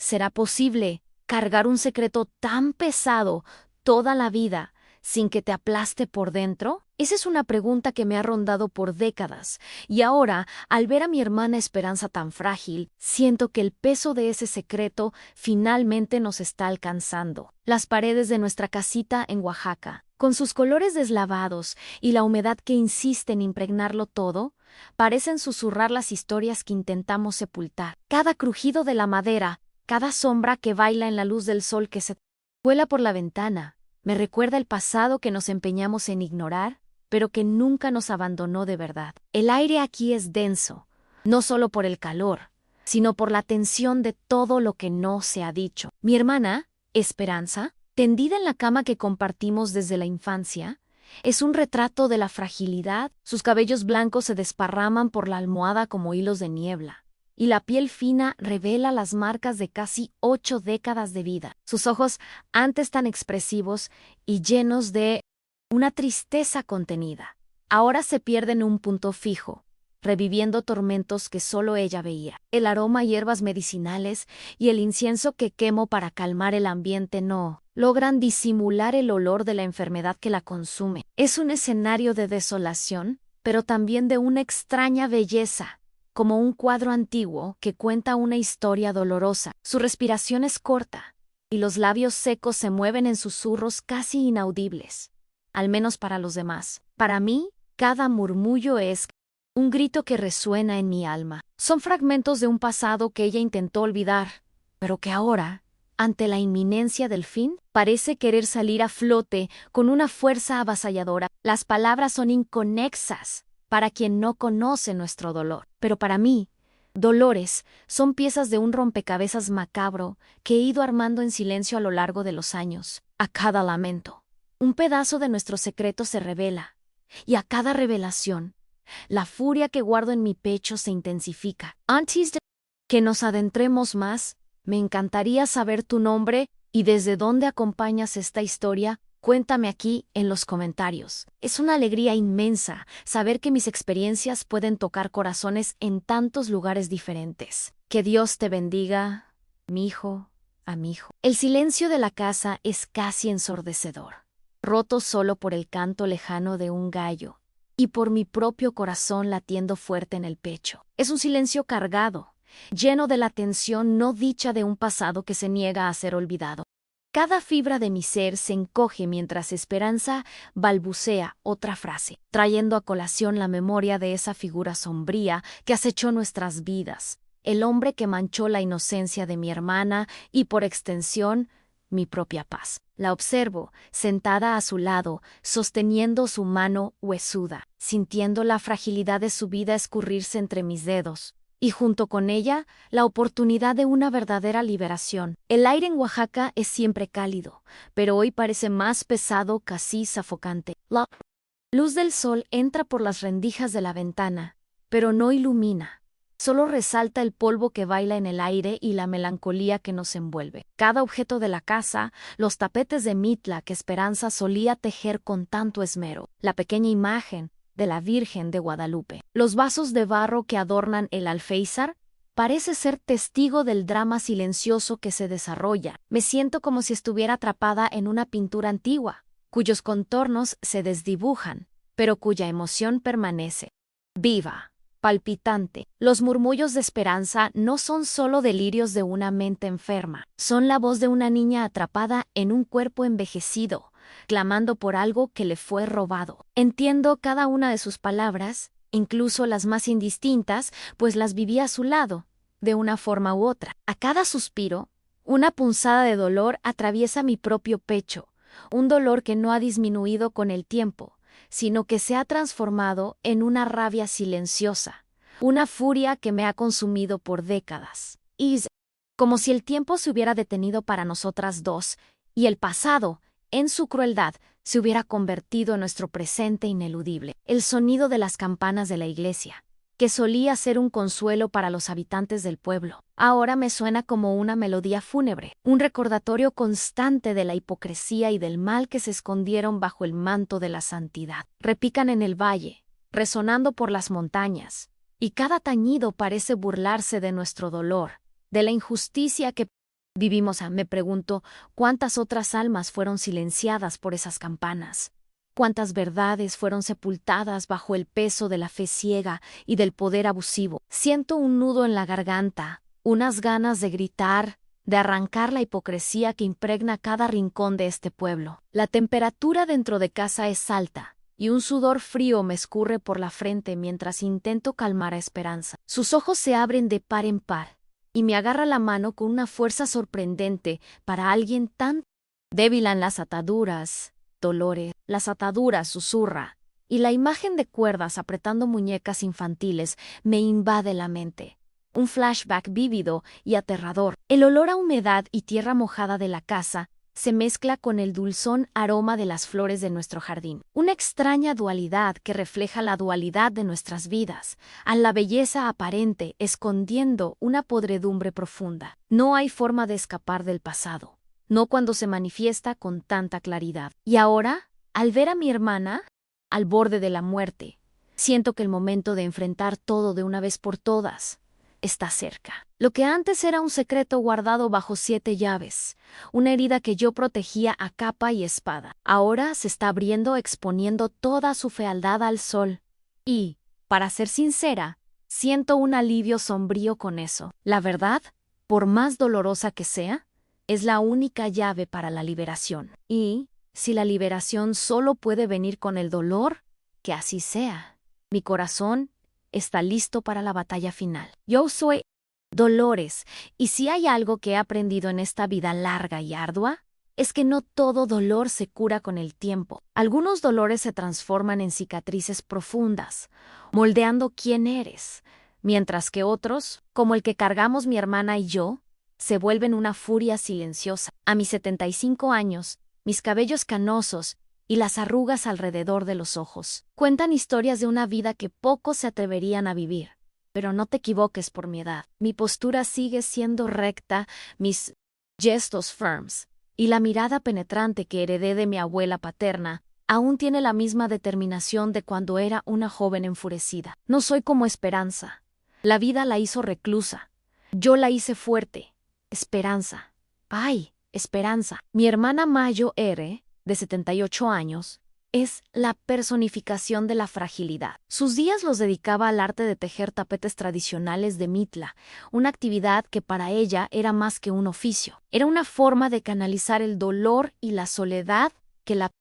¿Será posible cargar un secreto tan pesado toda la vida sin que te aplaste por dentro? Esa es una pregunta que me ha rondado por décadas, y ahora, al ver a mi hermana Esperanza tan frágil, siento que el peso de ese secreto finalmente nos está alcanzando. Las paredes de nuestra casita en Oaxaca, con sus colores deslavados y la humedad que insiste en impregnarlo todo, parecen susurrar las historias que intentamos sepultar. Cada crujido de la madera, cada sombra que baila en la luz del sol que se vuela por la ventana, me recuerda el pasado que nos empeñamos en ignorar, pero que nunca nos abandonó de verdad. El aire aquí es denso, no solo por el calor, sino por la tensión de todo lo que no se ha dicho. Mi hermana, Esperanza, tendida en la cama que compartimos desde la infancia, es un retrato de la fragilidad. Sus cabellos blancos se desparraman por la almohada como hilos de niebla, y la piel fina revela las marcas de casi 8 décadas de vida. Sus ojos, antes tan expresivos y llenos de una tristeza contenida, ahora se pierden en un punto fijo, reviviendo tormentos que solo ella veía. El aroma a hierbas medicinales y el incienso que quemo para calmar el ambiente no logran disimular el olor de la enfermedad que la consume. Es un escenario de desolación, pero también de una extraña belleza, como un cuadro antiguo que cuenta una historia dolorosa. Su respiración es corta, y los labios secos se mueven en susurros casi inaudibles, al menos para los demás. Para mí, cada murmullo es un grito que resuena en mi alma. Son fragmentos de un pasado que ella intentó olvidar, pero que ahora, ante la inminencia del fin, parece querer salir a flote con una fuerza avasalladora. Las palabras son inconexas para quien no conoce nuestro dolor, pero para mí, dolores son piezas de un rompecabezas macabro que he ido armando en silencio a lo largo de los años. A cada lamento, un pedazo de nuestro secreto se revela, y a cada revelación, la furia que guardo en mi pecho se intensifica. Antes de que nos adentremos más, me encantaría saber tu nombre y desde dónde acompañas esta historia. Cuéntame aquí en los comentarios. Es una alegría inmensa saber que mis experiencias pueden tocar corazones en tantos lugares diferentes. Que Dios te bendiga, mi hijo, amigo. El silencio de la casa es casi ensordecedor, roto solo por el canto lejano de un gallo y por mi propio corazón latiendo fuerte en el pecho. Es un silencio cargado, lleno de la tensión no dicha de un pasado que se niega a ser olvidado. Cada fibra de mi ser se encoge mientras Esperanza balbucea otra frase, trayendo a colación la memoria de esa figura sombría que acechó nuestras vidas, el hombre que manchó la inocencia de mi hermana y, por extensión, mi propia paz. La observo, sentada a su lado, sosteniendo su mano huesuda, sintiendo la fragilidad de su vida escurrirse entre mis dedos, y junto con ella, la oportunidad de una verdadera liberación. El aire en Oaxaca es siempre cálido, pero hoy parece más pesado, casi sofocante. La luz del sol entra por las rendijas de la ventana, pero no ilumina. Solo resalta el polvo que baila en el aire y la melancolía que nos envuelve. Cada objeto de la casa, los tapetes de mitla que Esperanza solía tejer con tanto esmero, la pequeña imagen de la Virgen de Guadalupe, los vasos de barro que adornan el alféizar, parece ser testigo del drama silencioso que se desarrolla. Me siento como si estuviera atrapada en una pintura antigua, cuyos contornos se desdibujan, pero cuya emoción permanece viva, palpitante. Los murmullos de Esperanza no son solo delirios de una mente enferma, son la voz de una niña atrapada en un cuerpo envejecido, clamando por algo que le fue robado. Entiendo cada una de sus palabras, incluso las más indistintas, pues las viví a su lado, de una forma u otra. A cada suspiro, una punzada de dolor atraviesa mi propio pecho, un dolor que no ha disminuido con el tiempo, sino que se ha transformado en una rabia silenciosa, una furia que me ha consumido por décadas. Y como si el tiempo se hubiera detenido para nosotras dos, y el pasado, en su crueldad, se hubiera convertido en nuestro presente ineludible. El sonido de las campanas de la iglesia, que solía ser un consuelo para los habitantes del pueblo, ahora me suena como una melodía fúnebre, un recordatorio constante de la hipocresía y del mal que se escondieron bajo el manto de la santidad. Repican en el valle, resonando por las montañas, y cada tañido parece burlarse de nuestro dolor, de la injusticia que Me pregunto, ¿cuántas otras almas fueron silenciadas por esas campanas? ¿Cuántas verdades fueron sepultadas bajo el peso de la fe ciega y del poder abusivo? Siento un nudo en la garganta, unas ganas de gritar, de arrancar la hipocresía que impregna cada rincón de este pueblo. La temperatura dentro de casa es alta, y un sudor frío me escurre por la frente mientras intento calmar a Esperanza. Sus ojos se abren de par en par, y me agarra la mano con una fuerza sorprendente para alguien tan débil en las ataduras. Dolores, las ataduras, susurra, y la imagen de cuerdas apretando muñecas infantiles me invade la mente. Un flashback vívido y aterrador. El olor a humedad y tierra mojada de la casa se mezcla con el dulzón aroma de las flores de nuestro jardín. Una extraña dualidad que refleja la dualidad de nuestras vidas, a la belleza aparente escondiendo una podredumbre profunda. No hay forma de escapar del pasado, no cuando se manifiesta con tanta claridad. Y ahora, al ver a mi hermana al borde de la muerte, siento que el momento de enfrentar todo de una vez por todas está cerca. Lo que antes era un secreto guardado bajo 7 llaves, una herida que yo protegía a capa y espada, ahora se está abriendo exponiendo toda su fealdad al sol. Y, para ser sincera, siento un alivio sombrío con eso. La verdad, por más dolorosa que sea, es la única llave para la liberación. Y, si la liberación solo puede venir con el dolor, que así sea. Mi corazón está listo para la batalla final. Yo soy Dolores, y si hay algo que he aprendido en esta vida larga y ardua, es que no todo dolor se cura con el tiempo. Algunos dolores se transforman en cicatrices profundas, moldeando quién eres, mientras que otros, como el que cargamos mi hermana y yo, se vuelven una furia silenciosa. A mis 75 años, mis cabellos canosos y las arrugas alrededor de los ojos cuentan historias de una vida que pocos se atreverían a vivir. Pero no te equivoques por mi edad. Mi postura sigue siendo recta, mis gestos firmes, y la mirada penetrante que heredé de mi abuela paterna aún tiene la misma determinación de cuando era una joven enfurecida. No soy como Esperanza. La vida la hizo reclusa. Yo la hice fuerte. Esperanza. ¡Ay! Esperanza. Mi hermana Mayo R., de 78 años, es la personificación de la fragilidad. Sus días los dedicaba al arte de tejer tapetes tradicionales de Mitla, una actividad que para ella era más que un oficio. Era una forma de canalizar el dolor y la soledad que la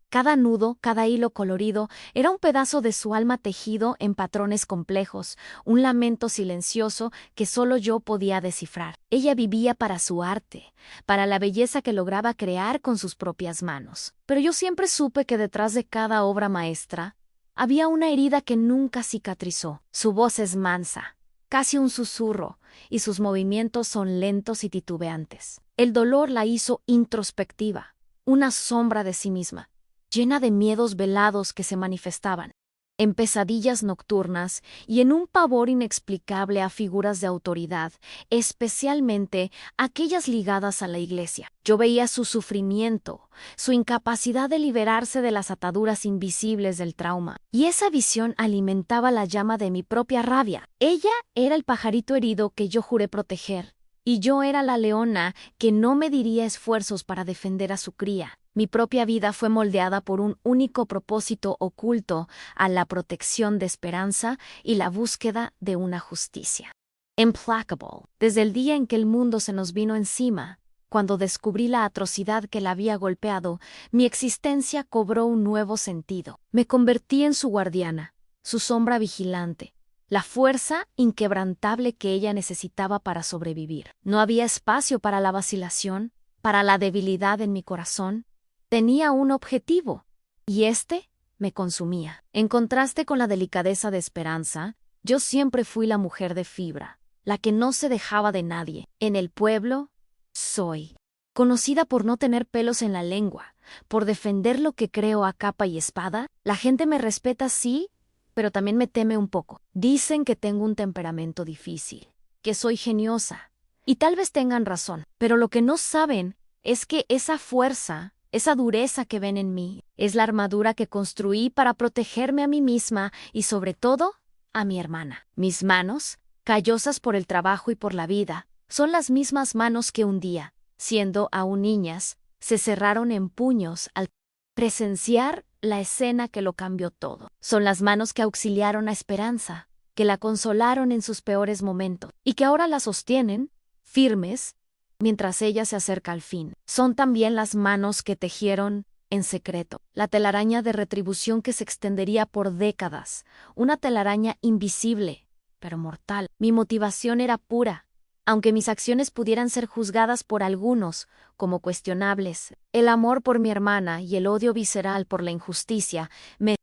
cada nudo, cada hilo colorido, era un pedazo de su alma tejido en patrones complejos, un lamento silencioso que solo yo podía descifrar. Ella vivía para su arte, para la belleza que lograba crear con sus propias manos. Pero yo siempre supe que detrás de cada obra maestra había una herida que nunca cicatrizó. Su voz es mansa, casi un susurro, y sus movimientos son lentos y titubeantes. El dolor la hizo introspectiva, una sombra de sí misma, llena de miedos velados que se manifestaban en pesadillas nocturnas y en un pavor inexplicable a figuras de autoridad, especialmente aquellas ligadas a la iglesia. Yo veía su sufrimiento, su incapacidad de liberarse de las ataduras invisibles del trauma, y esa visión alimentaba la llama de mi propia rabia. Ella era el pajarito herido que yo juré proteger, y yo era la leona que no mediría esfuerzos para defender a su cría. Mi propia vida fue moldeada por un único propósito oculto a la protección de Esperanza y la búsqueda de una justicia. Implacable. Desde el día en que el mundo se nos vino encima, cuando descubrí la atrocidad que la había golpeado, mi existencia cobró un nuevo sentido. Me convertí en su guardiana, su sombra vigilante, la fuerza inquebrantable que ella necesitaba para sobrevivir. No había espacio para la vacilación, para la debilidad en mi corazón. Tenía un objetivo, y este me consumía. En contraste con la delicadeza de Esperanza, yo siempre fui la mujer de fibra, la que no se dejaba de nadie. En el pueblo, soy conocida por no tener pelos en la lengua, por defender lo que creo a capa y espada. La gente me respeta, sí, pero también me teme un poco. Dicen que tengo un temperamento difícil, que soy geniosa, y tal vez tengan razón, pero lo que no saben es que esa fuerza, esa dureza que ven en mí, es la armadura que construí para protegerme a mí misma y sobre todo a mi hermana. Mis manos, callosas por el trabajo y por la vida, Son las mismas manos que un día, siendo aún niñas, se cerraron en puños al presenciar la escena que lo cambió todo. Son las manos que auxiliaron a Esperanza, que la consolaron en sus peores momentos y que ahora la sostienen, firmes, mientras ella se acerca al fin. Son también las manos que tejieron en secreto la telaraña de retribución que se extendería por décadas, una telaraña invisible, pero mortal. Mi motivación era pura, aunque mis acciones pudieran ser juzgadas por algunos como cuestionables. El amor por mi hermana y el odio visceral por la injusticia me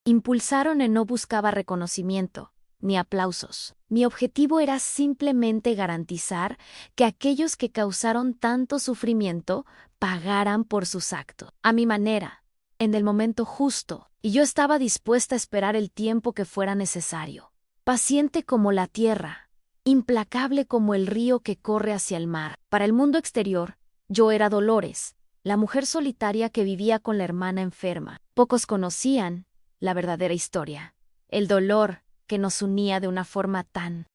impulsaron en no buscaba reconocimiento ni aplausos. Mi objetivo era simplemente garantizar que aquellos que causaron tanto sufrimiento pagaran por sus actos, a mi manera, en el momento justo, y yo estaba dispuesta a esperar el tiempo que fuera necesario. Paciente como la tierra, implacable como el río que corre hacia el mar. Para el mundo exterior, yo era Dolores, la mujer solitaria que vivía con la hermana enferma. Pocos conocían la verdadera historia, el dolor que nos unía de una forma tan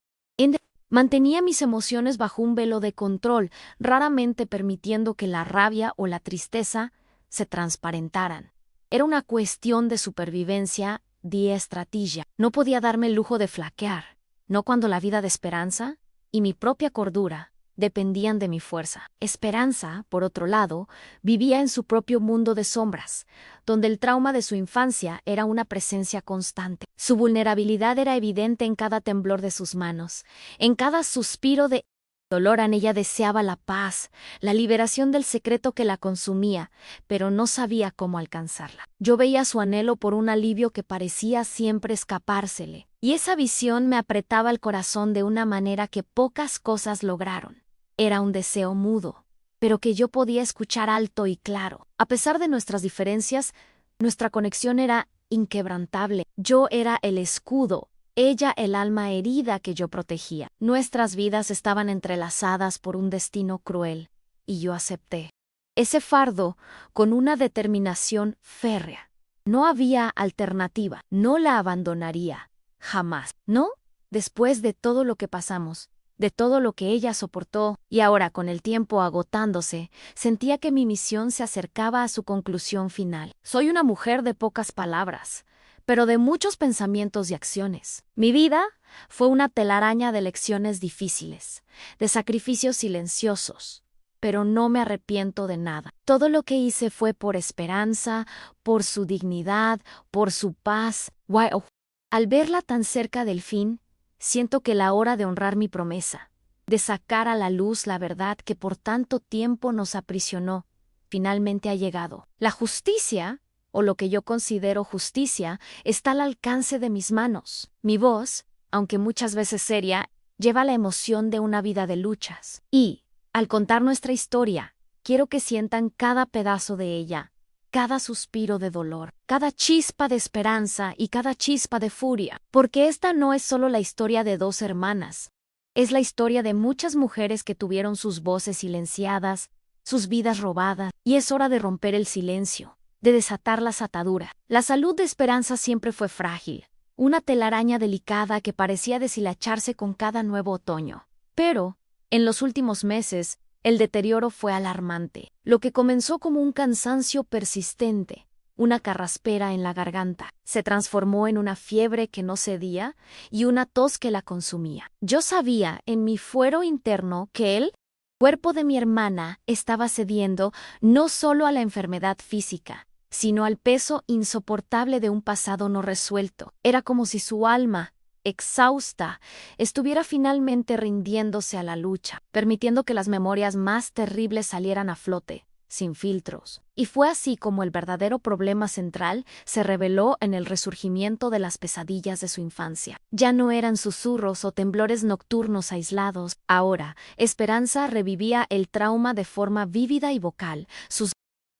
mantenía mis emociones bajo un velo de control, raramente permitiendo que la rabia o la tristeza se transparentaran. Era una cuestión de supervivencia de estrategia. No podía darme el lujo de flaquear, no cuando la vida de Esperanza y mi propia cordura dependían de mi fuerza. Esperanza, por otro lado, vivía en su propio mundo de sombras, donde el trauma de su infancia era una presencia constante. Su vulnerabilidad era evidente en cada temblor de sus manos, en cada suspiro de dolor. En ella deseaba la paz, la liberación del secreto que la consumía, pero no sabía cómo alcanzarla. Yo veía su anhelo por un alivio que parecía siempre escapársele, y esa visión me apretaba el corazón de una manera que pocas cosas lograron. Era un deseo mudo, pero que yo podía escuchar alto y claro. A pesar de nuestras diferencias, nuestra conexión era inquebrantable. Yo era el escudo, ella el alma herida que yo protegía. Nuestras vidas estaban entrelazadas por un destino cruel, y yo acepté ese fardo con una determinación férrea. No había alternativa, no la abandonaría, jamás. ¿No? Después de todo lo que pasamos, de todo lo que ella soportó, y ahora con el tiempo agotándose, sentía que mi misión se acercaba a su conclusión final. Soy una mujer de pocas palabras, pero de muchos pensamientos y acciones. Mi vida fue una telaraña de lecciones difíciles, de sacrificios silenciosos, pero no me arrepiento de nada. Todo lo que hice fue por Esperanza, por su dignidad, por su paz. Wow. Al verla tan cerca del fin, siento que la hora de honrar mi promesa, de sacar a la luz la verdad que por tanto tiempo nos aprisionó, finalmente ha llegado. La justicia, o lo que yo considero justicia, está al alcance de mis manos. Mi voz, aunque muchas veces seria, lleva la emoción de una vida de luchas. Y, al contar nuestra historia, quiero que sientan cada pedazo de ella, cada suspiro de dolor, cada chispa de esperanza y cada chispa de furia, porque esta no es solo la historia de dos hermanas, es la historia de muchas mujeres que tuvieron sus voces silenciadas, sus vidas robadas, y es hora de romper el silencio, de desatar las ataduras. La salud de Esperanza siempre fue frágil, una telaraña delicada que parecía deshilacharse con cada nuevo otoño. Pero, en los últimos meses, el deterioro fue alarmante. Lo que comenzó como un cansancio persistente, una carraspera en la garganta, se transformó en una fiebre que no cedía y una tos que la consumía. Yo sabía en mi fuero interno que el cuerpo de mi hermana estaba cediendo no solo a la enfermedad física, sino al peso insoportable de un pasado no resuelto. Era como si su alma, exhausta, estuviera finalmente rindiéndose a la lucha, permitiendo que las memorias más terribles salieran a flote, sin filtros. Y fue así como el verdadero problema central se reveló en el resurgimiento de las pesadillas de su infancia. Ya no eran susurros o temblores nocturnos aislados. Ahora, Esperanza revivía el trauma de forma vívida y vocal, sus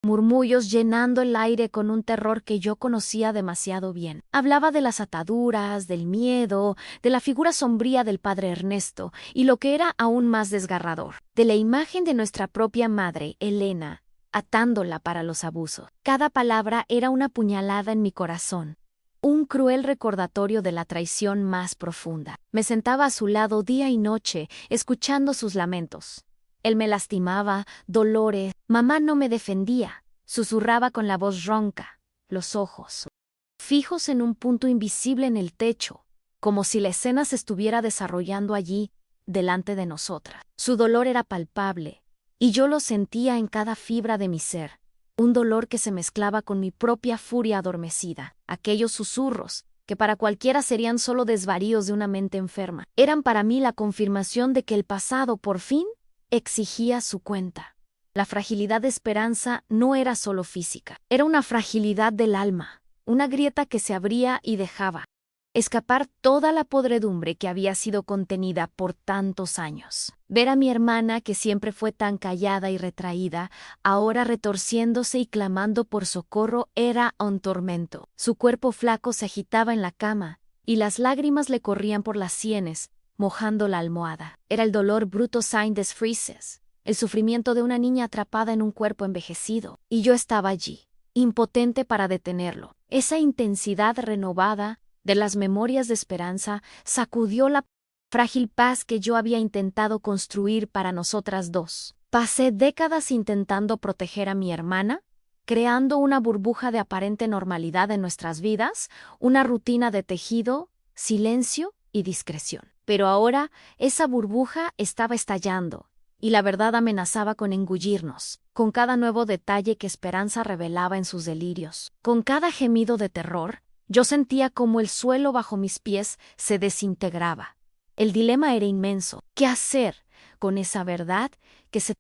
murmullos llenando el aire con un terror que yo conocía demasiado bien. Hablaba de las ataduras, del miedo, de la figura sombría del padre Ernesto, y lo que era aún más desgarrador, de la imagen de nuestra propia madre, Elena, atándola para los abusos. Cada palabra era una puñalada en mi corazón, un cruel recordatorio de la traición más profunda. Me sentaba a su lado día y noche, escuchando sus lamentos. Él me lastimaba, dolores, mamá no me defendía, susurraba con la voz ronca, los ojos fijos en un punto invisible en el techo, como si la escena se estuviera desarrollando allí, delante de nosotras. Su dolor era palpable, y yo lo sentía en cada fibra de mi ser, un dolor que se mezclaba con mi propia furia adormecida. Aquellos susurros, que para cualquiera serían solo desvaríos de una mente enferma, eran para mí la confirmación de que el pasado, por fin, exigía su cuenta. La fragilidad de Esperanza no era solo física, era una fragilidad del alma, una grieta que se abría y dejaba escapar toda la podredumbre que había sido contenida por tantos años. Ver a mi hermana, que siempre fue tan callada y retraída, ahora retorciéndose y clamando por socorro, era un tormento. Su cuerpo flaco se agitaba en la cama, y las lágrimas le corrían por las sienes, mojando la almohada. Era el dolor bruto sein des Frieses, el sufrimiento de una niña atrapada en un cuerpo envejecido, y yo estaba allí, impotente para detenerlo. Esa intensidad renovada de las memorias de Esperanza sacudió la frágil paz que yo había intentado construir para nosotras dos. Pasé décadas intentando proteger a mi hermana, creando una burbuja de aparente normalidad en nuestras vidas, una rutina de tejido, silencio y discreción. Pero ahora esa burbuja estaba estallando, y la verdad amenazaba con engullirnos, con cada nuevo detalle que Esperanza revelaba en sus delirios. Con cada gemido de terror, yo sentía como el suelo bajo mis pies se desintegraba. El dilema era inmenso. ¿Qué hacer con esa verdad que se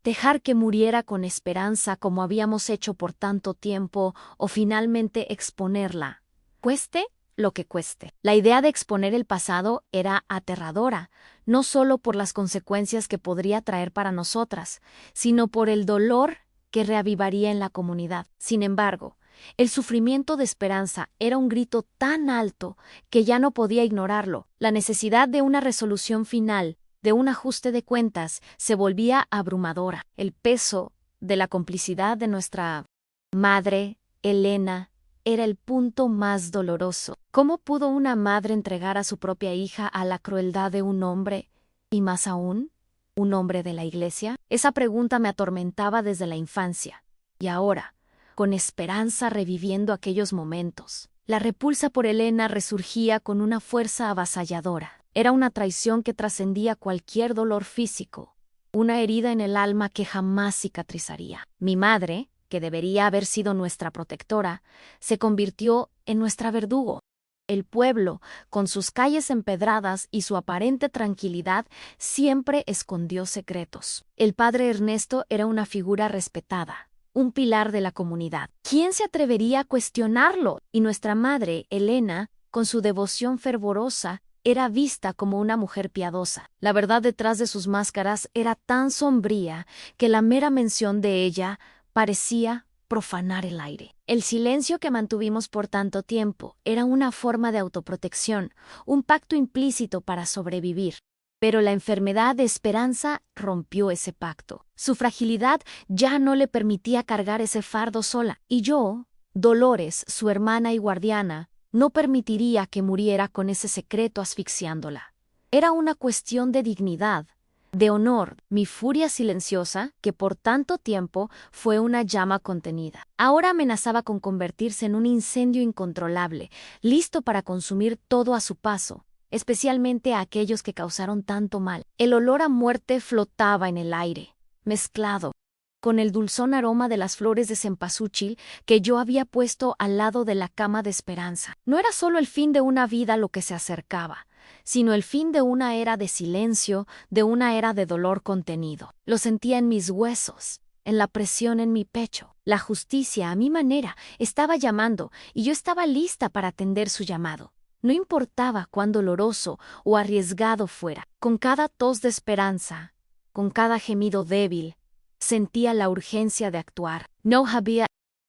dejar que muriera con Esperanza como habíamos hecho por tanto tiempo, o finalmente exponerla, cueste lo que cueste? La idea de exponer el pasado era aterradora, no solo por las consecuencias que podría traer para nosotras, sino por el dolor que reavivaría en la comunidad. Sin embargo, el sufrimiento de Esperanza era un grito tan alto que ya no podía ignorarlo. La necesidad de una resolución final, de un ajuste de cuentas, se volvía abrumadora. El peso de la complicidad de nuestra madre, Elena, era el punto más doloroso. ¿Cómo pudo una madre entregar a su propia hija a la crueldad de un hombre, y más aún, un hombre de la iglesia? Esa pregunta me atormentaba desde la infancia. Y ahora, con Esperanza reviviendo aquellos momentos, la repulsa por Elena resurgía con una fuerza avasalladora. Era una traición que trascendía cualquier dolor físico, una herida en el alma que jamás cicatrizaría. Mi madre, que debería haber sido nuestra protectora, se convirtió en nuestra verdugo. El pueblo, con sus calles empedradas y su aparente tranquilidad, siempre escondió secretos. El padre Ernesto era una figura respetada, un pilar de la comunidad. ¿Quién se atrevería a cuestionarlo? Y nuestra madre, Elena, con su devoción fervorosa, era vista como una mujer piadosa. La verdad detrás de sus máscaras era tan sombría que la mera mención de ella parecía profanar el aire. El silencio que mantuvimos por tanto tiempo era una forma de autoprotección, un pacto implícito para sobrevivir. Pero la enfermedad de Esperanza rompió ese pacto. Su fragilidad ya no le permitía cargar ese fardo sola, y yo, Dolores, su hermana y guardiana, no permitiría que muriera con ese secreto asfixiándola. Era una cuestión de dignidad, de honor. Mi furia silenciosa, que por tanto tiempo fue una llama contenida, ahora amenazaba con convertirse en un incendio incontrolable, listo para consumir todo a su paso, especialmente a aquellos que causaron tanto mal. El olor a muerte flotaba en el aire, mezclado con el dulzón aroma de las flores de cempasúchil que yo había puesto al lado de la cama de Esperanza. No era solo el fin de una vida lo que se acercaba, sino el fin de una era de silencio, de una era de dolor contenido. Lo sentía en mis huesos, en la presión en mi pecho. La justicia, a mi manera, estaba llamando, y yo estaba lista para atender su llamado. No importaba cuán doloroso o arriesgado fuera. Con cada tos de Esperanza, con cada gemido débil, sentía la urgencia de actuar. No había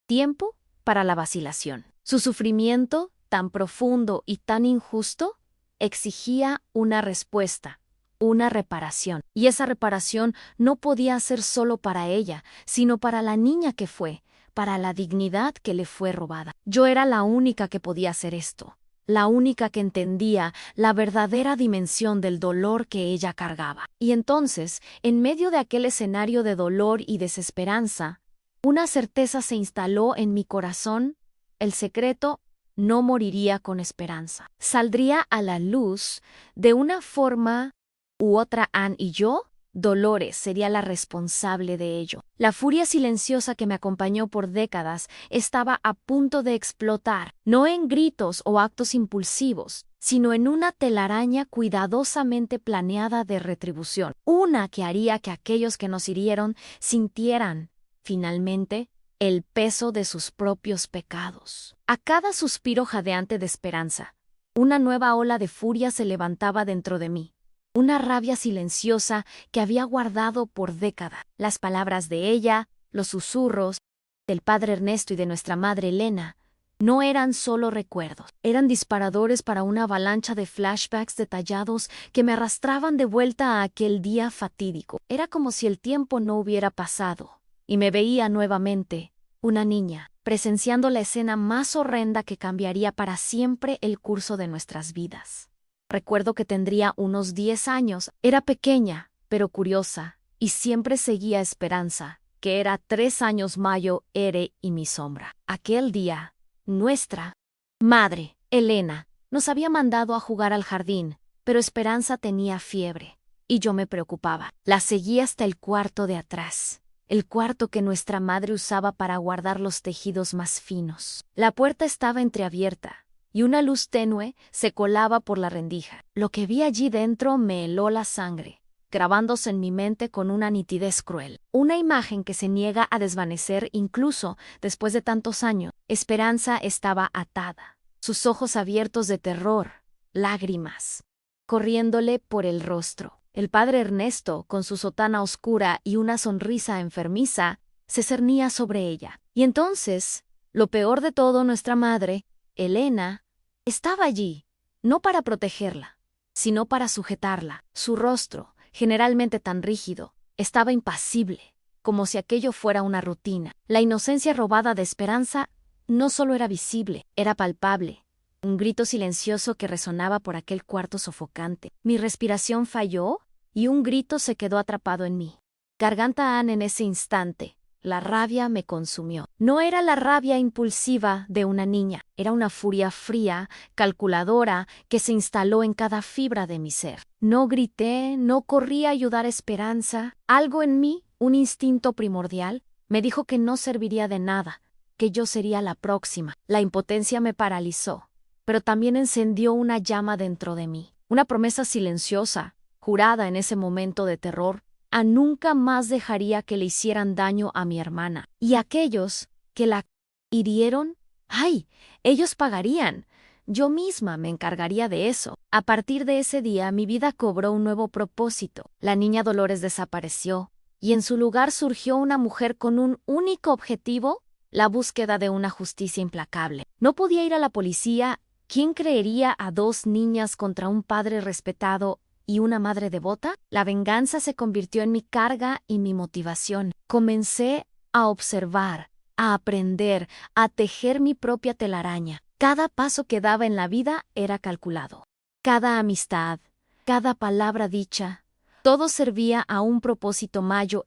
tiempo para la vacilación. Su sufrimiento, tan profundo y tan injusto, exigía una respuesta, una reparación. Y esa reparación no podía ser solo para ella, sino para la niña que fue, para la dignidad que le fue robada. Yo era la única que podía hacer esto, la única que entendía la verdadera dimensión del dolor que ella cargaba. Y entonces, en medio de aquel escenario de dolor y desesperanza, una certeza se instaló en mi corazón: el secreto no moriría con esperanza. Saldría a la luz de una forma u otra. Ann y yo, Dolores sería la responsable de ello. La furia silenciosa que me acompañó por décadas estaba a punto de explotar, no en gritos o actos impulsivos, sino en una telaraña cuidadosamente planeada de retribución, una que haría que aquellos que nos hirieron sintieran, finalmente, el peso de sus propios pecados. A cada suspiro jadeante de esperanza, una nueva ola de furia se levantaba dentro de mí. Una rabia silenciosa que había guardado por décadas. Las palabras de ella, los susurros del padre Ernesto y de nuestra madre Elena, no eran solo recuerdos, eran disparadores para una avalancha de flashbacks detallados que me arrastraban de vuelta a aquel día fatídico. Era como si el tiempo no hubiera pasado, y me veía nuevamente, una niña, presenciando la escena más horrenda que cambiaría para siempre el curso de nuestras vidas. Recuerdo que tendría unos 10 años, era pequeña, pero curiosa, y siempre seguía Esperanza, que era 3 años mayor, Ere y mi sombra. Aquel día, nuestra madre, Elena, nos había mandado a jugar al jardín, pero Esperanza tenía fiebre, y yo me preocupaba. La seguí hasta el cuarto de atrás, el cuarto que nuestra madre usaba para guardar los tejidos más finos. La puerta estaba entreabierta, y una luz tenue se colaba por la rendija. Lo que vi allí dentro me heló la sangre, grabándose en mi mente con una nitidez cruel. Una imagen que se niega a desvanecer incluso después de tantos años. Esperanza estaba atada, sus ojos abiertos de terror, lágrimas corriéndole por el rostro. El padre Ernesto, con su sotana oscura y una sonrisa enfermiza, se cernía sobre ella. Y entonces, lo peor de todo, nuestra madre, Elena, estaba allí, no para protegerla, sino para sujetarla. Su rostro, generalmente tan rígido, estaba impasible, como si aquello fuera una rutina. La inocencia robada de Esperanza no solo era visible, era palpable. Un grito silencioso que resonaba por aquel cuarto sofocante. Mi respiración falló y un grito se quedó atrapado en mí. Garganta Ann en ese instante. La rabia me consumió. No era la rabia impulsiva de una niña, era una furia fría, calculadora, que se instaló en cada fibra de mi ser. No grité, no corrí a ayudar a Esperanza. Algo en mí, un instinto primordial, me dijo que no serviría de nada, que yo sería la próxima. La impotencia me paralizó, pero también encendió una llama dentro de mí, una promesa silenciosa, jurada en ese momento de terror, a nunca más dejaría que le hicieran daño a mi hermana. Y aquellos que la hirieron, ¡ay!, ellos pagarían. Yo misma me encargaría de eso. A partir de ese día mi vida cobró un nuevo propósito. La niña Dolores desapareció, y en su lugar surgió una mujer con un único objetivo: la búsqueda de una justicia implacable. No podía ir a la policía. ¿Quién creería a 2 niñas contra un padre respetado y una madre devota? La venganza se convirtió en mi carga y mi motivación. Comencé a observar, a aprender, a tejer mi propia telaraña. Cada paso que daba en la vida era calculado. Cada amistad, cada palabra dicha, todo servía a un propósito mayor.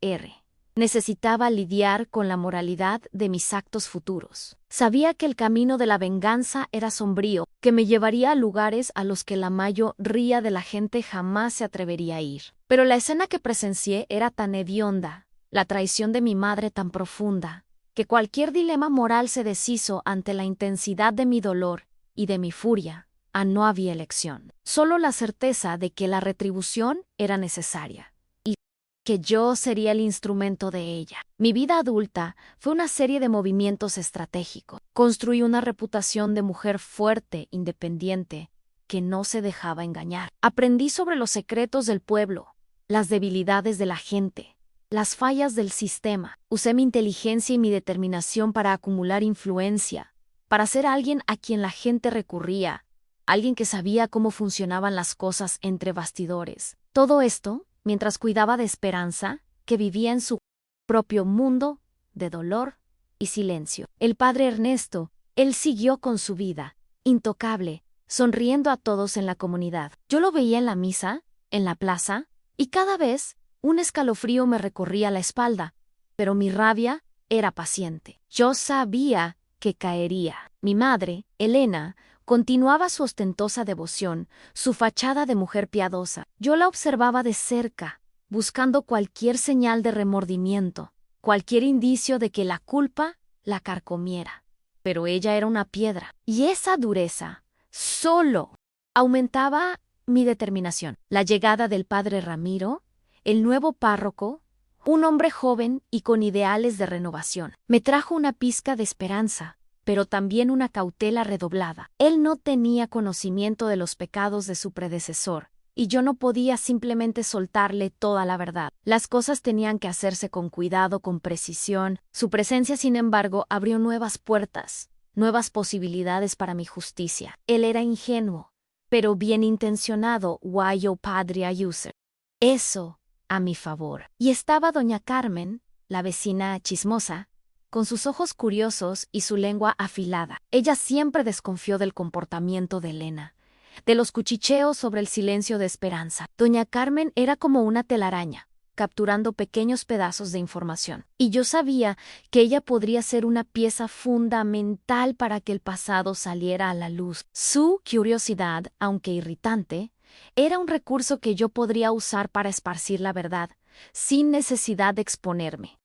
Necesitaba lidiar con la moralidad de mis actos futuros. Sabía que el camino de la venganza era sombrío, que me llevaría a lugares a los que la mayoría de la gente jamás se atrevería a ir. Pero la escena que presencié era tan hedionda, la traición de mi madre tan profunda, que cualquier dilema moral se deshizo ante la intensidad de mi dolor y de mi furia. No había elección, solo la certeza de que la retribución era necesaria, que yo sería el instrumento de ella. Mi vida adulta fue una serie de movimientos estratégicos. Construí una reputación de mujer fuerte, independiente, que no se dejaba engañar. Aprendí sobre los secretos del pueblo, las debilidades de la gente, las fallas del sistema. Usé mi inteligencia y mi determinación para acumular influencia, para ser alguien a quien la gente recurría, alguien que sabía cómo funcionaban las cosas entre bastidores. Todo esto mientras cuidaba de Esperanza, que vivía en su propio mundo de dolor y silencio. El padre Ernesto, él siguió con su vida, intocable, sonriendo a todos en la comunidad. Yo lo veía en la misa, en la plaza, y cada vez un escalofrío me recorría la espalda, pero mi rabia era paciente. Yo sabía que caería. Mi madre, Elena, continuaba su ostentosa devoción, su fachada de mujer piadosa. Yo la observaba de cerca, buscando cualquier señal de remordimiento, cualquier indicio de que la culpa la carcomiera. Pero ella era una piedra, y esa dureza solo aumentaba mi determinación. La llegada del padre Ramiro, el nuevo párroco, un hombre joven y con ideales de renovación, me trajo una pizca de esperanza, pero también una cautela redoblada. Él no tenía conocimiento de los pecados de su predecesor, y yo no podía simplemente soltarle toda la verdad. Las cosas tenían que hacerse con cuidado, con precisión. Su presencia, sin embargo, abrió nuevas puertas, nuevas posibilidades para mi justicia. Él era ingenuo, pero bien intencionado, guayo padre ayuser. Eso a mi favor. Y estaba doña Carmen, la vecina chismosa, con sus ojos curiosos y su lengua afilada. Ella siempre desconfió del comportamiento de Elena, de los cuchicheos sobre el silencio de Esperanza. Doña Carmen era como una telaraña, capturando pequeños pedazos de información. Y yo sabía que ella podría ser una pieza fundamental para que el pasado saliera a la luz. Su curiosidad, aunque irritante, era un recurso que yo podría usar para esparcir la verdad, sin necesidad de exponerme.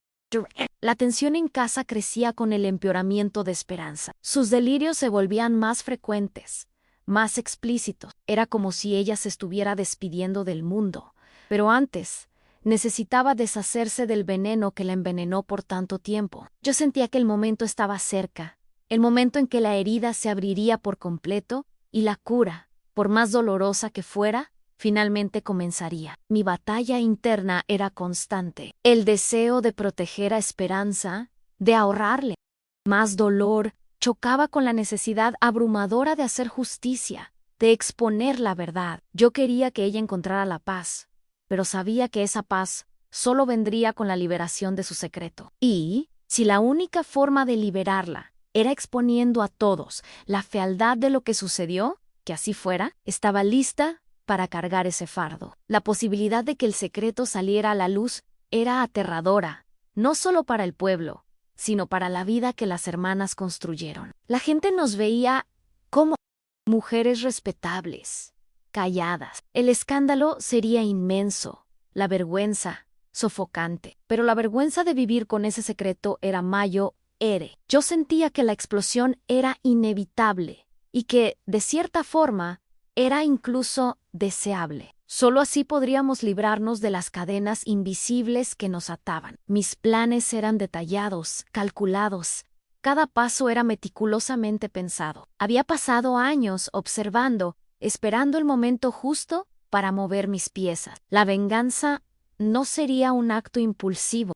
La tensión en casa crecía con el empeoramiento de Esperanza. Sus delirios se volvían más frecuentes, más explícitos. Era como si ella se estuviera despidiendo del mundo. Pero antes, necesitaba deshacerse del veneno que la envenenó por tanto tiempo. Yo sentía que el momento estaba cerca, el momento en que la herida se abriría por completo y la cura, por más dolorosa que fuera, finalmente comenzaría. Mi batalla interna era constante. El deseo de proteger a Esperanza, de ahorrarle más dolor, chocaba con la necesidad abrumadora de hacer justicia, de exponer la verdad. Yo quería que ella encontrara la paz, pero sabía que esa paz solo vendría con la liberación de su secreto. Y, si la única forma de liberarla era exponiendo a todos la fealdad de lo que sucedió, que así fuera, estaba lista para cargar ese fardo. La posibilidad de que el secreto saliera a la luz era aterradora, no solo para el pueblo, sino para la vida que las hermanas construyeron. La gente nos veía como mujeres respetables, calladas. El escándalo sería inmenso, la vergüenza sofocante. Pero la vergüenza de vivir con ese secreto era mayo ere. Yo sentía que la explosión era inevitable y que, de cierta forma, era incluso deseable. Solo así podríamos librarnos de las cadenas invisibles que nos ataban. Mis planes eran detallados, calculados. Cada paso era meticulosamente pensado. Había pasado años observando, esperando el momento justo para mover mis piezas. La venganza no sería un acto impulsivo,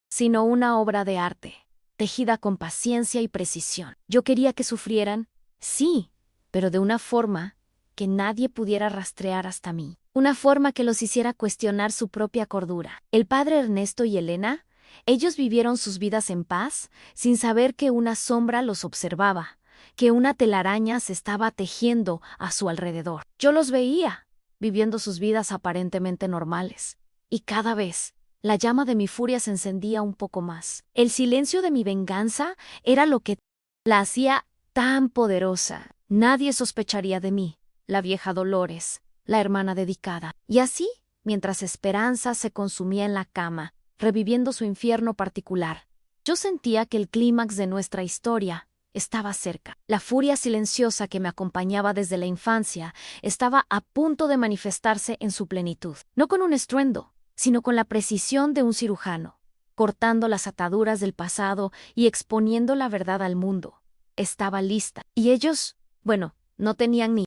sino una obra de arte, tejida con paciencia y precisión. Yo quería que sufrieran, sí, pero de una forma que nadie pudiera rastrear hasta mí. Una forma que los hiciera cuestionar su propia cordura. El padre Ernesto y Elena, ellos vivieron sus vidas en paz, sin saber que una sombra los observaba, que una telaraña se estaba tejiendo a su alrededor. Yo los veía, viviendo sus vidas aparentemente normales, y cada vez la llama de mi furia se encendía un poco más. El silencio de mi venganza era lo que la hacía tan poderosa. Nadie sospecharía de mí, la vieja Dolores, la hermana dedicada. Y así, mientras Esperanza se consumía en la cama, reviviendo su infierno particular, yo sentía que el clímax de nuestra historia estaba cerca. La furia silenciosa que me acompañaba desde la infancia estaba a punto de manifestarse en su plenitud, no con un estruendo, sino con la precisión de un cirujano, cortando las ataduras del pasado y exponiendo la verdad al mundo. Estaba lista. Y ellos, bueno, no tenían ni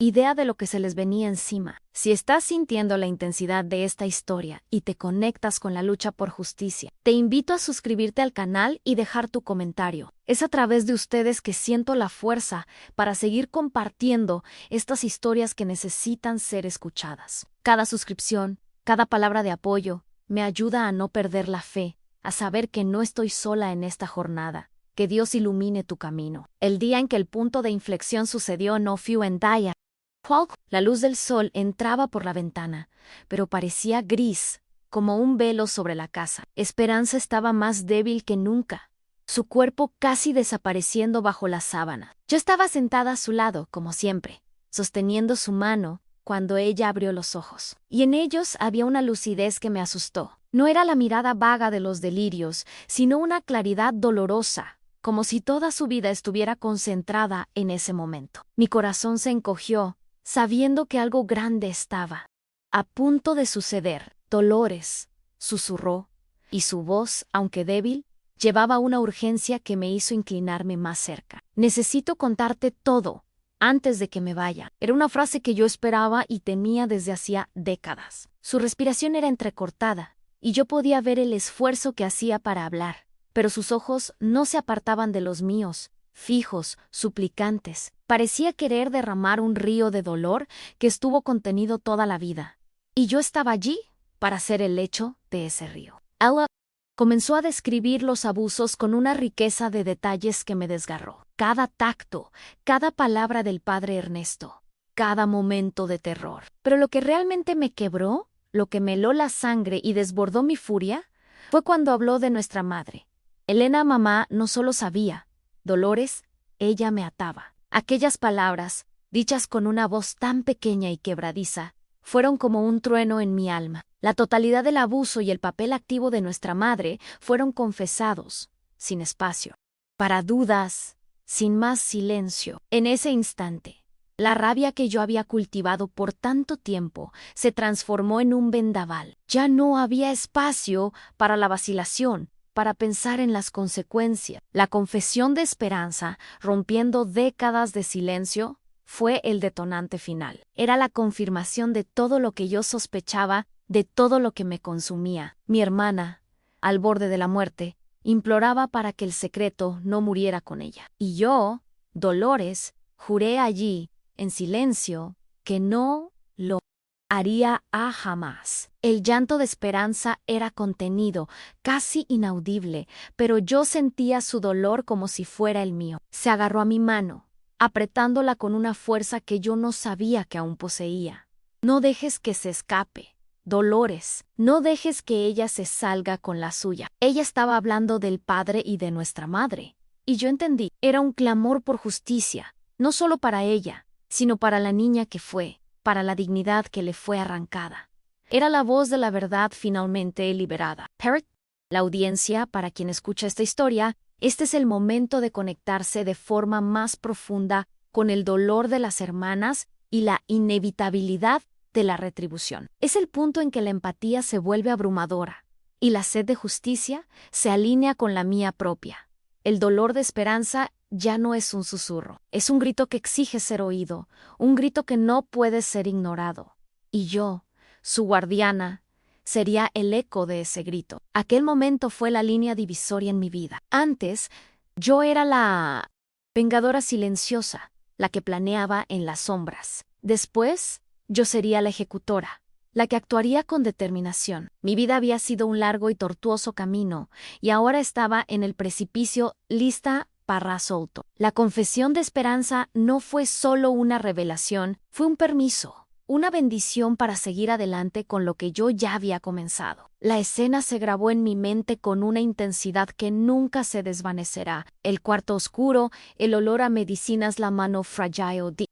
idea de lo que se les venía encima. Si estás sintiendo la intensidad de esta historia y te conectas con la lucha por justicia, te invito a suscribirte al canal y dejar tu comentario. Es a través de ustedes que siento la fuerza para seguir compartiendo estas historias que necesitan ser escuchadas. Cada suscripción, cada palabra de apoyo, me ayuda a no perder la fe, a saber que no estoy sola en esta jornada que Dios ilumine tu camino. El día en que el punto de inflexión sucedió no fue en Daya. La luz del sol entraba por la ventana, pero parecía gris, como un velo sobre la casa. Esperanza estaba más débil que nunca, su cuerpo casi desapareciendo bajo la sábana. Yo estaba sentada a su lado, como siempre, sosteniendo su mano cuando ella abrió los ojos. Y en ellos había una lucidez que me asustó. No era la mirada vaga de los delirios, sino una claridad dolorosa, como si toda su vida estuviera concentrada en ese momento. Mi corazón se encogió, sabiendo que algo grande estaba a punto de suceder. Dolores, susurró, y su voz, aunque débil, llevaba una urgencia que me hizo inclinarme más cerca. Necesito contarte todo antes de que me vaya. Era una frase que yo esperaba y temía desde hacía décadas. Su respiración era entrecortada, y yo podía ver el esfuerzo que hacía para hablar, pero sus ojos no se apartaban de los míos, fijos, suplicantes. Parecía querer derramar un río de dolor que estuvo contenido toda la vida. Y yo estaba allí para ser el lecho de ese río. Ella comenzó a describir los abusos con una riqueza de detalles que me desgarró. Cada tacto, cada palabra del padre Ernesto, cada momento de terror. Pero lo que realmente me quebró, lo que me heló la sangre y desbordó mi furia, fue cuando habló de nuestra madre. Elena, mamá, no solo sabía. Dolores, ella me ataba. Aquellas palabras, dichas con una voz tan pequeña y quebradiza, fueron como un trueno en mi alma. La totalidad del abuso y el papel activo de nuestra madre fueron confesados, sin espacio para dudas, sin más silencio. En ese instante, la rabia que yo había cultivado por tanto tiempo se transformó en un vendaval. Ya no había espacio para la vacilación, para pensar en las consecuencias. La confesión de Esperanza, rompiendo décadas de silencio, fue el detonante final. Era la confirmación de todo lo que yo sospechaba, de todo lo que me consumía. Mi hermana, al borde de la muerte, imploraba para que el secreto no muriera con ella. Y yo, Dolores, juré allí, en silencio, que no lo haría jamás. El llanto de Esperanza era contenido, casi inaudible, pero yo sentía su dolor como si fuera el mío. Se agarró a mi mano, apretándola con una fuerza que yo no sabía que aún poseía. No dejes que se escape, Dolores, no dejes que ella se salga con la suya. Ella estaba hablando del padre y de nuestra madre. Y yo entendí, era un clamor por justicia, no solo para ella, sino para la niña que fue, para la dignidad que le fue arrancada. Era la voz de la verdad finalmente liberada. Parrot, la audiencia, para quien escucha esta historia, este es el momento de conectarse de forma más profunda con el dolor de las hermanas y la inevitabilidad de la retribución. Es el punto en que la empatía se vuelve abrumadora y la sed de justicia se alinea con la mía propia. El dolor de Esperanza ya no es un susurro, es un grito que exige ser oído, un grito que no puede ser ignorado. Y yo, su guardiana, sería el eco de ese grito. Aquel momento fue la línea divisoria en mi vida. Antes, yo era la vengadora silenciosa, la que planeaba en las sombras. Después, yo sería la ejecutora, la que actuaría con determinación. Mi vida había sido un largo y tortuoso camino, y ahora estaba en el precipicio, lista para solto. La confesión de Esperanza no fue solo una revelación, fue un permiso. Una bendición para seguir adelante con lo que yo ya había comenzado. La escena se grabó en mi mente con una intensidad que nunca se desvanecerá. El cuarto oscuro, el olor a medicinas, la mano fragile de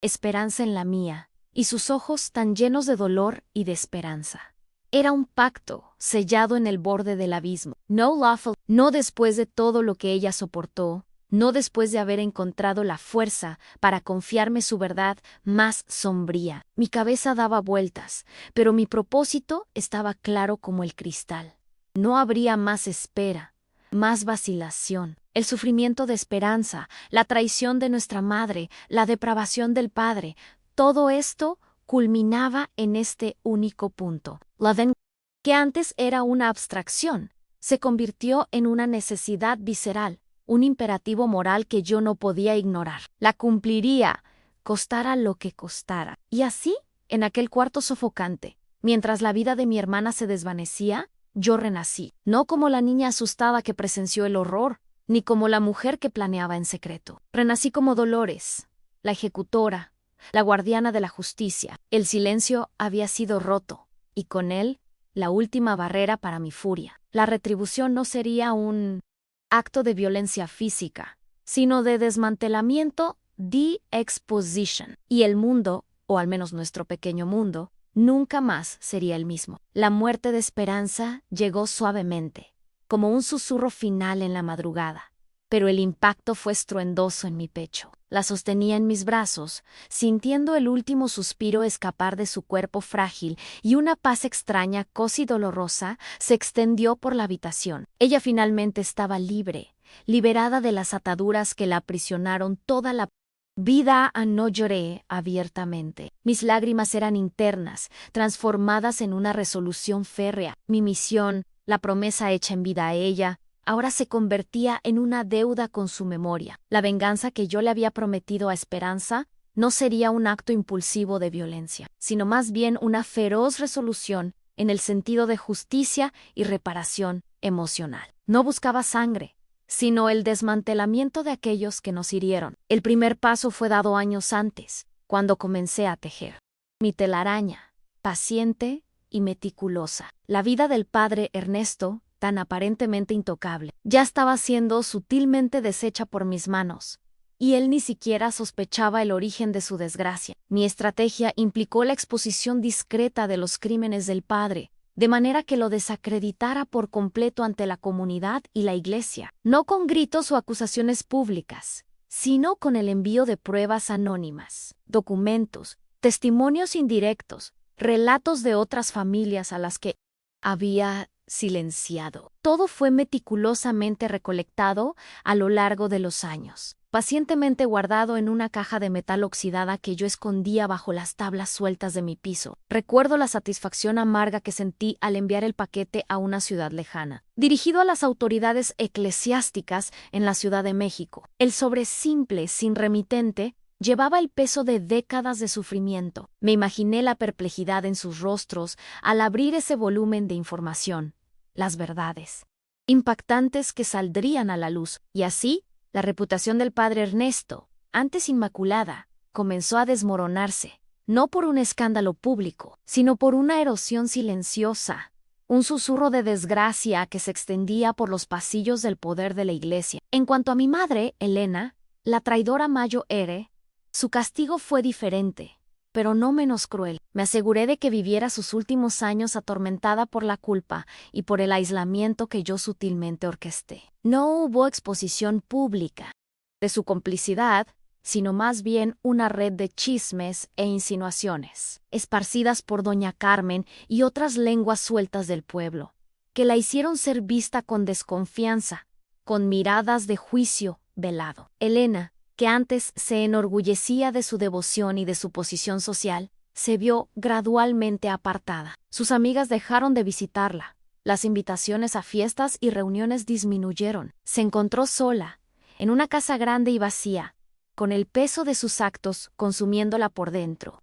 Esperanza en la mía, y sus ojos tan llenos de dolor y de esperanza. Era un pacto sellado en el borde del abismo. No lawful, no después de todo lo que ella soportó, no después de haber encontrado la fuerza para confiarme su verdad más sombría. Mi cabeza daba vueltas, pero mi propósito estaba claro como el cristal. No habría más espera, más vacilación. El sufrimiento de Esperanza, la traición de nuestra madre, la depravación del padre, todo esto culminaba en este único punto. La venganza, que antes era una abstracción, se convirtió en una necesidad visceral, un imperativo moral que yo no podía ignorar. La cumpliría, costara lo que costara. Y así, en aquel cuarto sofocante, mientras la vida de mi hermana se desvanecía, yo renací. No como la niña asustada que presenció el horror, ni como la mujer que planeaba en secreto. Renací como Dolores, la ejecutora, la guardiana de la justicia. El silencio había sido roto, y con él, la última barrera para mi furia. La retribución no sería un acto de violencia física, sino de desmantelamiento, de-exposition. Y el mundo, o al menos nuestro pequeño mundo, nunca más sería el mismo. La muerte de Esperanza llegó suavemente, como un susurro final en la madrugada, pero el impacto fue estruendoso en mi pecho. La sostenía en mis brazos, sintiendo el último suspiro escapar de su cuerpo frágil, y una paz extraña, casi dolorosa, se extendió por la habitación. Ella finalmente estaba libre, liberada de las ataduras que la aprisionaron toda la vida. No lloré abiertamente. Mis lágrimas eran internas, transformadas en una resolución férrea. Mi misión, la promesa hecha en vida a ella, ahora se convertía en una deuda con su memoria. La venganza que yo le había prometido a Esperanza no sería un acto impulsivo de violencia, sino más bien una feroz resolución en el sentido de justicia y reparación emocional. No buscaba sangre, sino el desmantelamiento de aquellos que nos hirieron. El primer paso fue dado años antes, cuando comencé a tejer mi telaraña, paciente y meticulosa. La vida del padre Ernesto, tan aparentemente intocable, ya estaba siendo sutilmente deshecha por mis manos, y él ni siquiera sospechaba el origen de su desgracia. Mi estrategia implicó la exposición discreta de los crímenes del padre, de manera que lo desacreditara por completo ante la comunidad y la iglesia, no con gritos o acusaciones públicas, sino con el envío de pruebas anónimas, documentos, testimonios indirectos, relatos de otras familias a las que había silenciado. Todo fue meticulosamente recolectado a lo largo de los años, pacientemente guardado en una caja de metal oxidada que yo escondía bajo las tablas sueltas de mi piso. Recuerdo la satisfacción amarga que sentí al enviar el paquete a una ciudad lejana, dirigido a las autoridades eclesiásticas en la Ciudad de México. El sobre simple, sin remitente, llevaba el peso de décadas de sufrimiento. Me imaginé la perplejidad en sus rostros al abrir ese volumen de información, las verdades impactantes que saldrían a la luz, y así, la reputación del padre Ernesto, antes inmaculada, comenzó a desmoronarse, no por un escándalo público, sino por una erosión silenciosa, un susurro de desgracia que se extendía por los pasillos del poder de la iglesia. En cuanto a mi madre, Elena, la traidora Mayo Ere, su castigo fue diferente, pero no menos cruel. Me aseguré de que viviera sus últimos años atormentada por la culpa y por el aislamiento que yo sutilmente orquesté. No hubo exposición pública de su complicidad, sino más bien una red de chismes e insinuaciones, esparcidas por doña Carmen y otras lenguas sueltas del pueblo, que la hicieron ser vista con desconfianza, con miradas de juicio velado. Elena, que antes se enorgullecía de su devoción y de su posición social, se vio gradualmente apartada. Sus amigas dejaron de visitarla. Las invitaciones a fiestas y reuniones disminuyeron. Se encontró sola, en una casa grande y vacía, con el peso de sus actos consumiéndola por dentro.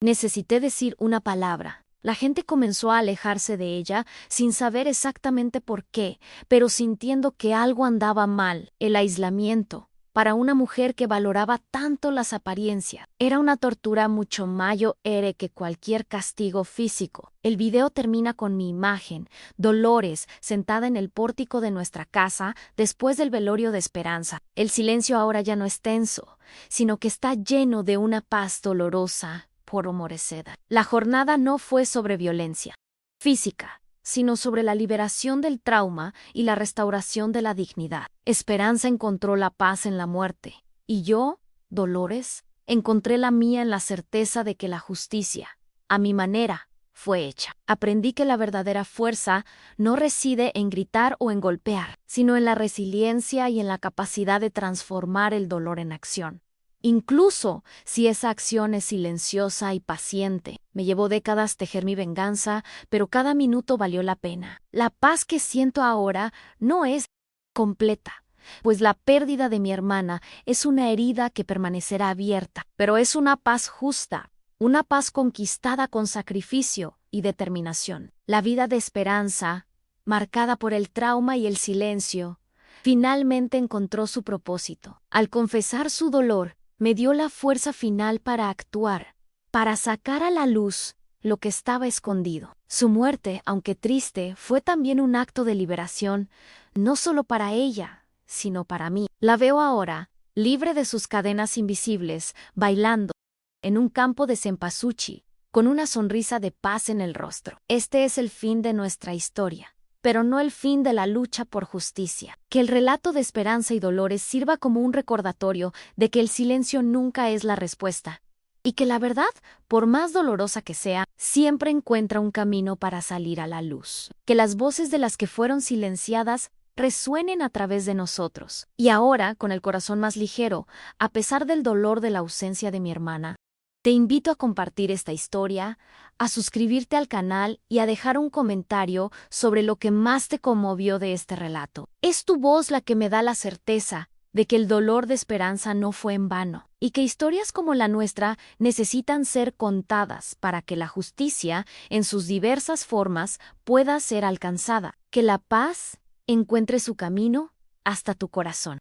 Necesité decir una palabra. La gente comenzó a alejarse de ella sin saber exactamente por qué, pero sintiendo que algo andaba mal. El aislamiento, para una mujer que valoraba tanto las apariencias, era una tortura mucho mayor que cualquier castigo físico. El video termina con mi imagen, Dolores, sentada en el pórtico de nuestra casa después del velorio de Esperanza. El silencio ahora ya no es tenso, sino que está lleno de una paz dolorosa por Moreseda. La jornada no fue sobre violencia física, sino sobre la liberación del trauma y la restauración de la dignidad. Esperanza encontró la paz en la muerte, y yo, Dolores, encontré la mía en la certeza de que la justicia, a mi manera, fue hecha. Aprendí que la verdadera fuerza no reside en gritar o en golpear, sino en la resiliencia y en la capacidad de transformar el dolor en acción. Incluso si esa acción es silenciosa y paciente. Me llevó décadas tejer mi venganza, pero cada minuto valió la pena. La paz que siento ahora no es completa, pues la pérdida de mi hermana es una herida que permanecerá abierta, pero es una paz justa, una paz conquistada con sacrificio y determinación. La vida de Esperanza, marcada por el trauma y el silencio, Finalmente encontró su propósito. Al confesar su dolor, me dio la fuerza final para actuar, para sacar a la luz lo que estaba escondido. Su muerte, aunque triste, fue también un acto de liberación, no solo para ella, sino para mí. La veo ahora, libre de sus cadenas invisibles, bailando en un campo de cempasúchil, con una sonrisa de paz en el rostro. Este es el fin de nuestra historia, pero no el fin de la lucha por justicia. Que el relato de esperanza y dolores sirva como un recordatorio de que el silencio nunca es la respuesta, y que la verdad, por más dolorosa que sea, siempre encuentra un camino para salir a la luz. Que las voces de las que fueron silenciadas resuenen a través de nosotros. Y ahora, con el corazón más ligero, a pesar del dolor de la ausencia de mi hermana, te invito a compartir esta historia, a suscribirte al canal y a dejar un comentario sobre lo que más te conmovió de este relato. Es tu voz la que me da la certeza de que el dolor de Esperanza no fue en vano, y que historias como la nuestra necesitan ser contadas para que la justicia, en sus diversas formas, pueda ser alcanzada, que la paz encuentre su camino hasta tu corazón.